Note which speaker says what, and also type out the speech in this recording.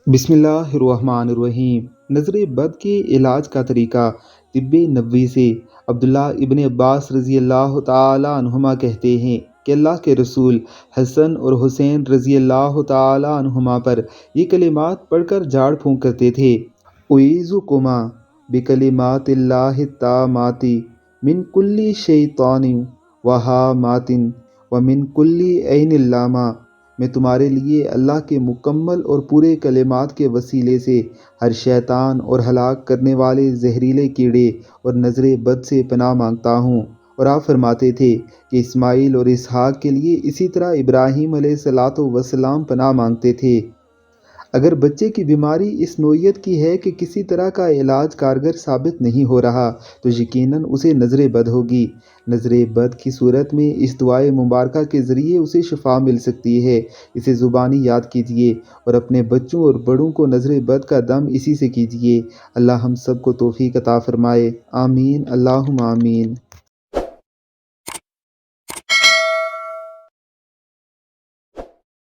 Speaker 1: بسم اللہ الرحمن الرحیم۔ نظر بد کے علاج کا طریقہ طب نبوی سے عبداللہ ابن عباس رضی اللہ تعالیٰ عنہما کہتے ہیں کہ اللہ کے رسول حسن اور حسین رضی اللہ تعالیٰ عنہما پر یہ کلمات پڑھ کر جھاڑ پھونک کرتے تھے: اعوذکما بکلمات اللہ التامات من کل شیطان وہامات ومن کل عین لامہ۔ میں تمہارے لیے اللہ کے مکمل اور پورے کلمات کے وسیلے سے ہر شیطان اور ہلاک کرنے والے زہریلے کیڑے اور نظر بد سے پناہ مانگتا ہوں۔ اور آپ فرماتے تھے کہ اسماعیل اور اسحاق کے لیے اسی طرح ابراہیم علیہ السلام پناہ مانگتے تھے۔ اگر بچے کی بیماری اس نوعیت کی ہے کہ کسی طرح کا علاج کارگر ثابت نہیں ہو رہا تو یقیناً اسے نظر بد ہوگی۔ نظر بد کی صورت میں اس دعائے مبارکہ کے ذریعے اسے شفا مل سکتی ہے۔ اسے زبانی یاد کیجیے اور اپنے بچوں اور بڑوں کو نظر بد کا دم اسی سے کیجیے۔ اللہ ہم سب کو توفیق عطا فرمائے، آمین اللہم آمین۔